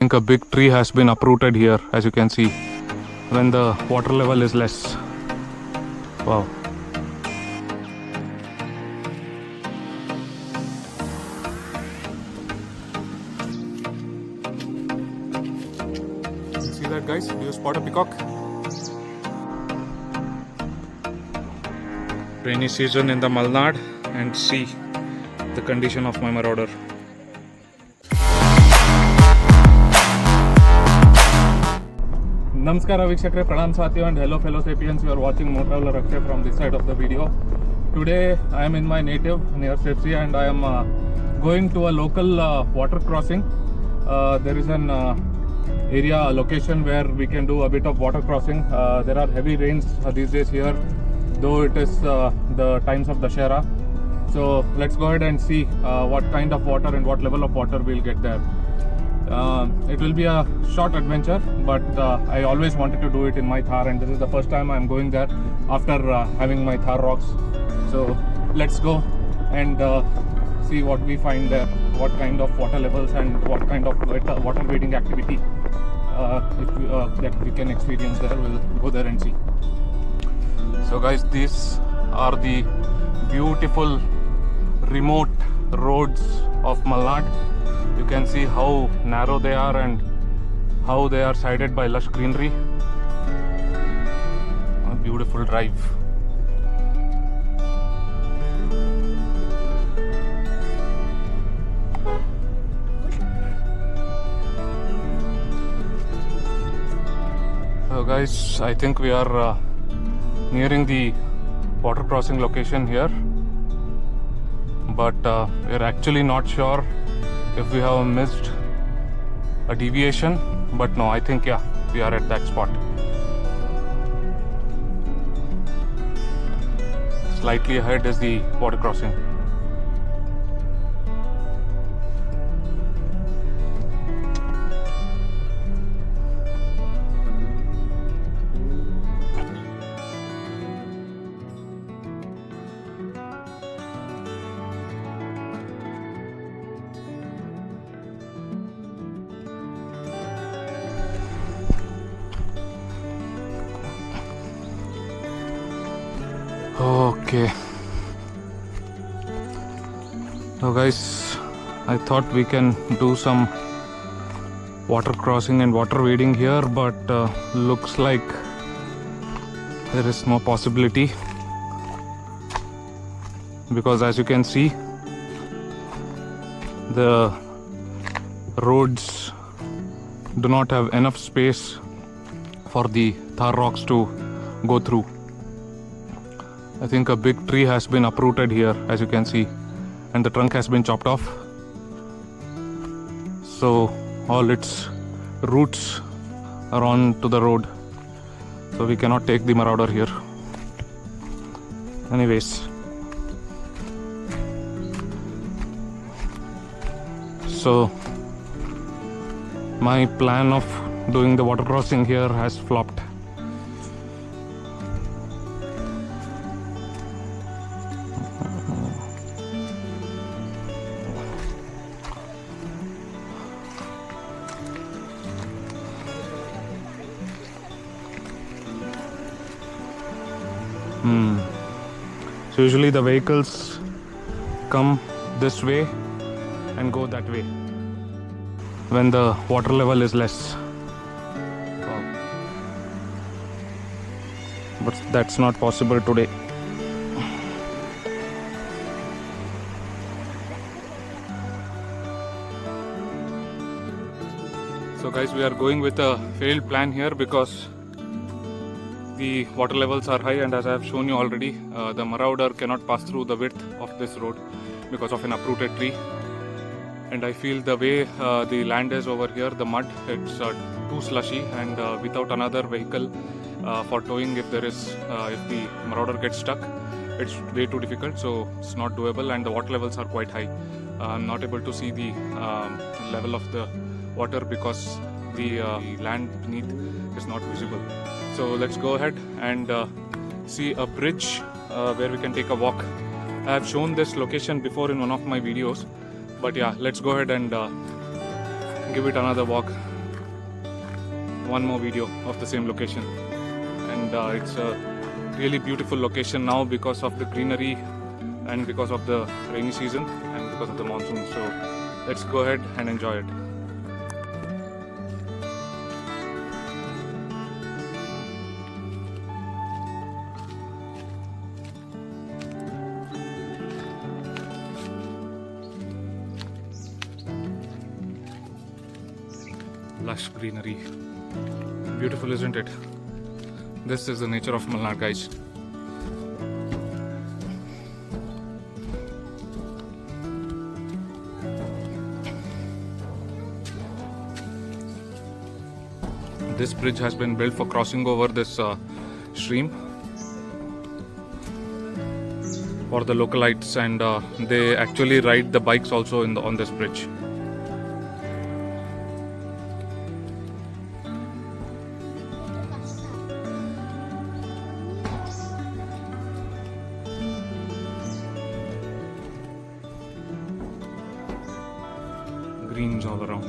I think a big tree has been uprooted here, as you can see, when the water level is less. Wow. You see that, guys? Do you spot a peacock? Rainy season in the Malnad, and see the condition of my marauder. Namaskara Vikshakre, Pranam Satyo, and hello fellow sapiens. You are watching Motor Traveler Akshay from this side of the video. Today I am in my native near Sepsi, and I am going to a local water crossing. There is an area location where we can do a bit of water crossing. There are heavy rains these days here, though it is the times of Dashera. So let's go ahead and see what kind of water and what level of water we'll get there. It will be a short adventure, but I always wanted to do it in my Thar, and this is the first time I'm going there after having my Thar rocks. So let's go and see what we find there, what kind of water levels and what kind of water wading activity that we can experience there. We'll go there and see. So guys, these are the beautiful remote roads of Malnad. You can see how narrow they are and how they are sided by lush greenery. A beautiful drive. So guys, I think we are nearing the water crossing location here, but we're actually not sure if we have missed a deviation, but no, I think yeah, we are at that spot. Slightly ahead is the water crossing. Okay. So guys, I thought we can do some water crossing and water wading here, but looks like there is no possibility, because as you can see, the roads do not have enough space for the Thar rocks to go through. I think a big tree has been uprooted here, as you can see, and the trunk has been chopped off. So all its roots are on to the road. So we cannot take the marauder here. Anyways. So my plan of doing the water crossing here has flopped. So usually the vehicles come this way and go that way when the water level is less. Wow. But that's not possible today. So guys, we are going with a failed plan here because the water levels are high, and as I have shown you already, the marauder cannot pass through the width of this road because of an uprooted tree. And I feel the way the land is over here, the mud, it's too slushy, and without another vehicle for towing, if the marauder gets stuck, it's way too difficult. So it's not doable, and the water levels are quite high. I'm not able to see the level of the water because the land beneath is not visible. So let's go ahead and see a bridge where we can take a walk. I have shown this location before in one of my videos, but yeah, let's go ahead and give it another walk. one more video of the same location. And it's a really beautiful location now because of the greenery and because of the rainy season and because of the monsoon. So let's go ahead and enjoy it. Lush greenery. Beautiful, isn't it? This is the nature of Malnad, guys. This bridge has been built for crossing over this stream for the localites, and they actually ride the bikes also on this bridge. Greens all around.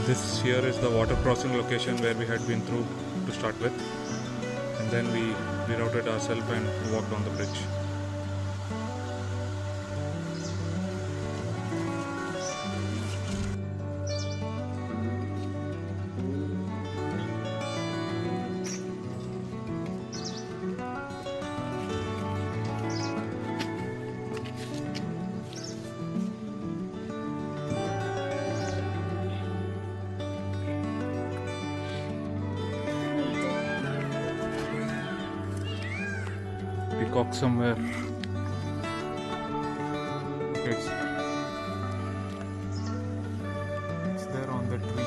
This here is the water crossing location where we had been through to start with, and then we rerouted ourselves and walked on the bridge. Peacock somewhere. It's there on the tree.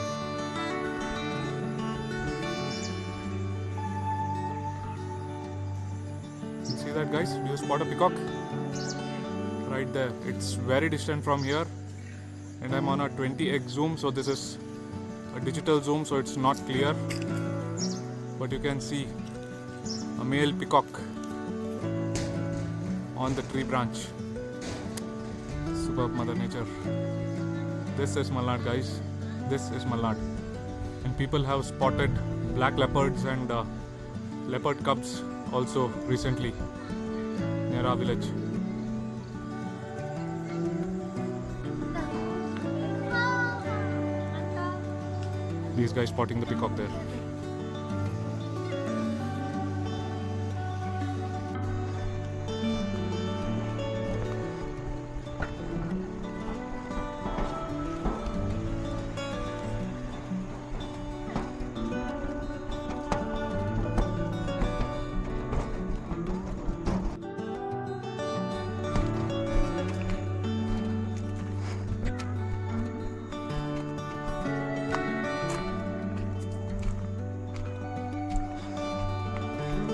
You see that, guys? Do you spot a peacock? Right there. It's very distant from here, and I'm on a 20x zoom, so this is a digital zoom, so it's not clear, but you can see a male peacock on the tree branch. Superb Mother Nature. This is Malnad, guys. This is Malnad. And people have spotted black leopards and leopard cubs also recently near our village. These guys spotting the peacock there.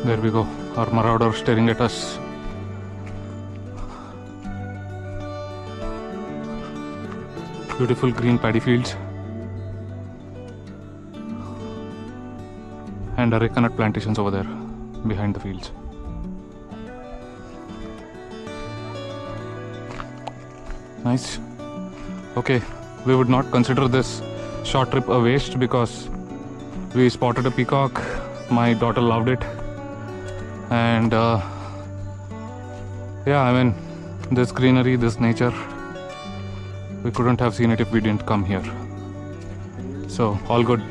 There we go, our marauder staring at us. Beautiful green paddy fields and arecanut plantations over there behind the fields. Nice. Okay, we would not consider this short trip a waste because we spotted a peacock. My daughter loved it. And yeah, I mean, this greenery, this nature, we couldn't have seen it if we didn't come here. So all good.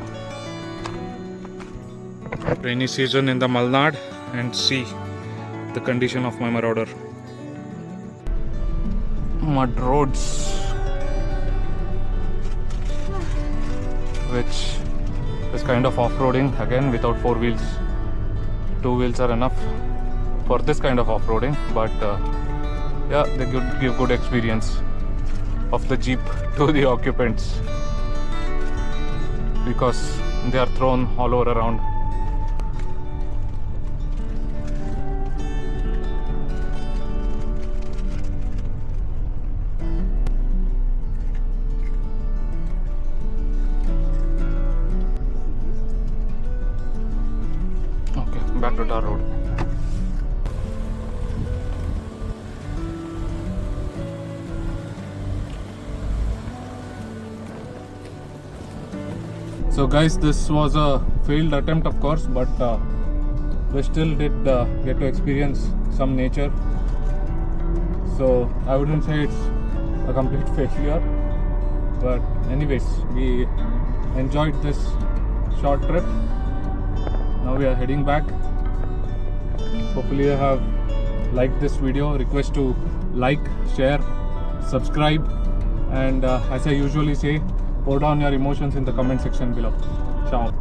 Rainy season in the Malnad, and see the condition of my marauder. Mud roads, which this kind of off-roading again without 4 wheels. 2 wheels are enough for this kind of off-roading, but yeah, they give good experience of the Jeep to the occupants because they are thrown all over around. Okay, back to tar road. So guys, this was a failed attempt of course, but we still did get to experience some nature. So I wouldn't say it's a complete failure, but anyways, we enjoyed this short trip. Now we are heading back. Hopefully you have liked this video. Request to like, share, subscribe, and as I usually say, pour down your emotions in the comment section below. Ciao.